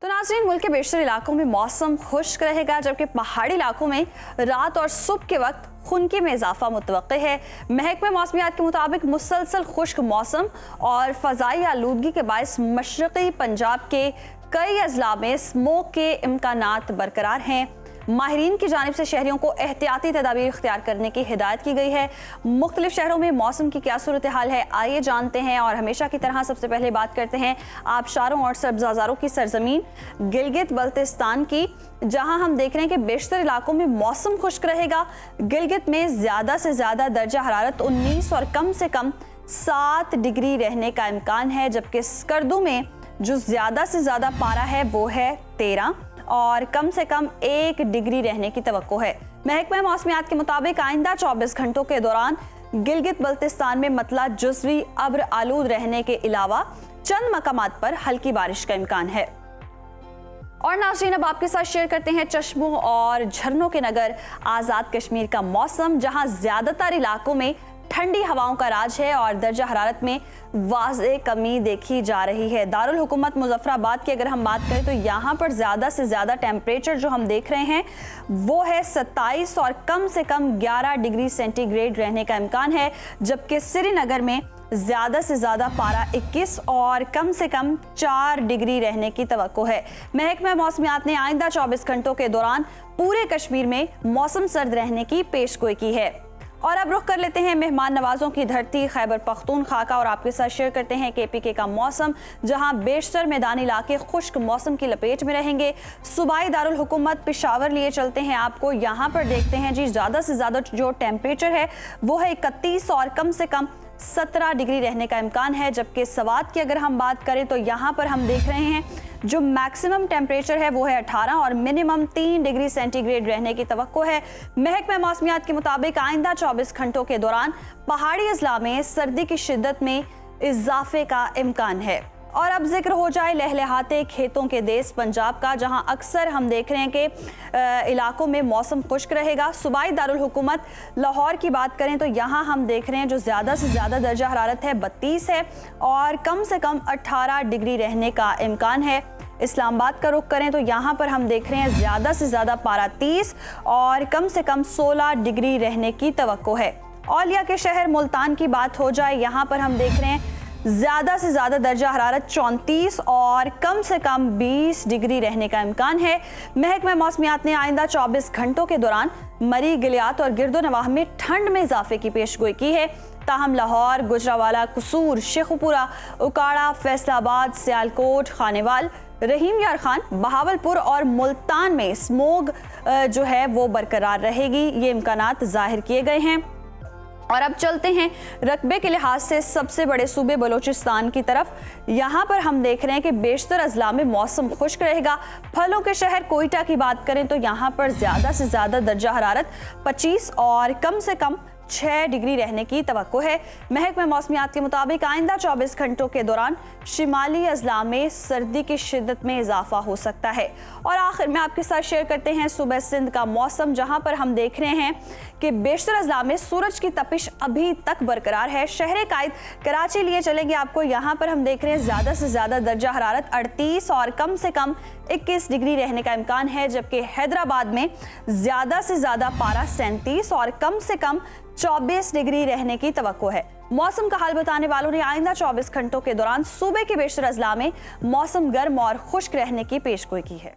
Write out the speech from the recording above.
तो नाज़रीन, मुल्क के बेशतर इलाकों में मौसम खुश्क रहेगा, जबकि पहाड़ी इलाकों में रात और सुबह के वक्त खुनकी में इजाफा मुतवक्किल है। महकमे मौसमियात के मुताबिक मुसलसल खुश्क मौसम और फ़ज़ाई आलूदगी के बायस मशरक़ी पंजाब के कई अजला में स्मोक के इम्कानात बरकरार हैं। माहिरीन की जानिब से शहरियों को एहतियाती तदाबीर इख्तियार करने की हिदायत की गई है। मुख्तलिफ शहरों में मौसम की क्या सूरत हाल है, आइए जानते हैं। और हमेशा की तरह सबसे पहले बात करते हैं आबशारों और सब्ज़ाज़ारों की सरजमीन गिलगित बल्तिस्तान की, जहां हम देख रहे हैं कि बेशतर इलाकों में मौसम खुश्क रहेगा। गिलगित में ज़्यादा से ज़्यादा दर्जा हरारत 19 और कम से कम 7 डिग्री रहने का इम्कान है, जबकि स्कर्दू में जो ज़्यादा से ज़्यादा पारा है वो है 13 और कम से कम 1 डिग्री रहने की तवक्को है। महकमा मौसमियात के मुताबिक आइंदा 24 घंटों के दौरान गिलगित बल्तिस्तान में मतला जुज़वी अब्र आलूद रहने के अलावा चंद मकामात पर हल्की बारिश का इम्कान है। और नाज़रीन, अब आपके साथ शेयर करते हैं चश्मों और झरनों के नगर आज़ाद कश्मीर का मौसम, जहां ज़्यादातर इलाकों में ठंडी हवाओं का राज है और दर्जा हरारत में वाज़े कमी देखी जा रही है। दारुल हुकूमत मुजफ्फराबाद की अगर हम बात करें तो यहाँ पर ज़्यादा से ज़्यादा टेम्परेचर जो हम देख रहे हैं वो है 27 और कम से कम 11 डिग्री सेंटीग्रेड रहने का इम्कान है, जबकि श्रीनगर में ज़्यादा से ज़्यादा पारा 21 और कम से कम 4 डिग्री रहने की तवक्को है। महकमा मौसमियात ने आइंदा 24 घंटों के दौरान पूरे कश्मीर में मौसम सर्द रहने की पेशगोई की है। और अब रुख कर लेते हैं मेहमान नवाजों की धरती खैबर पख्तूनख्वा का, और आपके साथ शेयर करते हैं KPK का मौसम, जहां बेशतर मैदानी इलाके खुश्क मौसम की लपेट में रहेंगे। सूबाई दारुल हुकूमत पेशावर लिए चलते हैं आपको, यहाँ पर देखते हैं जी ज़्यादा से ज़्यादा जो टेम्परेचर है वो है 31 और कम से कम 17 डिग्री रहने का इम्कान है, जबकि सवात की अगर हम बात करें तो यहाँ पर हम देख रहे हैं जो मैक्सिमम टेम्परेचर है वो है 18 और मिनिमम 3 डिग्री सेंटीग्रेड रहने की तवक्को है। महकमा मौसमियात के मुताबिक आइंदा 24 घंटों के दौरान पहाड़ी अजला में सर्दी की शिद्दत में इजाफे का इम्कान है। और अब जिक्र हो जाए लहलहाते खेतों के देश पंजाब का, जहां अक्सर हम देख रहे हैं कि इलाकों में मौसम खुश्क रहेगा। सूबाई दारुल हुकूमत लाहौर की बात करें तो यहां हम देख रहे हैं जो ज़्यादा से ज़्यादा दर्जा हरारत है 32 है और कम से कम 18 डिग्री रहने का इम्कान है। इस्लामाबाद का रुख करें तो यहाँ पर हम देख रहे हैं ज़्यादा से ज़्यादा पारा 30 और कम से कम 16 डिग्री रहने की तवक्को है। औलिया के शहर मुल्तान की बात हो जाए, यहाँ पर हम देख रहे हैं ज़्यादा से ज़्यादा दर्जा हरारत 34 और कम से कम 20 डिग्री रहने का इम्कान है। महकमा मौसमियात ने आइंदा 24 घंटों के दौरान मरी, गिलियात और गिरदोनवाह में ठंड में इजाफे की पेशगोई की है। ताहम लाहौर, गुजरावाला, कसूर, शेखुपुरा, उकाड़ा, फैसलाबाद, सियालकोट, खानेवाल, रहीम यार खान, बहावलपुर और मुल्तान में स्मोग जो है वो बरकरार रहेगी। ये इम्कानात जाहिर किए गए हैं। और अब चलते हैं रकबे के लिहाज से सबसे बड़े सूबे बलोचिस्तान की तरफ। यहाँ पर हम देख रहे हैं कि बेशतर अजला में मौसम खुश्क रहेगा। फलों के शहर कोयटा की बात करें तो यहाँ पर ज़्यादा से ज़्यादा दर्जा हरारत 25 और कम से कम 6 डिग्री रहने की तवक्को है। महकमा मौसमियात के मुताबिक आइंदा 24 घंटों के दौरान शिमाली अजला में सर्दी की शिद्दत में इजाफा हो सकता है। और आखिर में आपके साथ शेयर करते हैं सूबे सिंध का मौसम, जहां पर हम देख रहे हैं कि बेशतर अजला में सूरज की तपिश अभी तक बरकरार है। शहर कायद कराची लिए चलेंगे आपको, यहाँ पर हम देख रहे हैं ज़्यादा से ज़्यादा दर्जा हरारत 38 और कम से कम 21 डिग्री रहने का इम्कान है, जबकि हैदराबाद में ज़्यादा से ज़्यादा पारा 37 और कम से कम 24 डिग्री रहने की तवक्को है। मौसम का हाल बताने वालों ने आइंदा 24 घंटों के दौरान सूबे के बेशतर अजला में मौसम गर्म और खुश्क रहने की पेशगोई की है।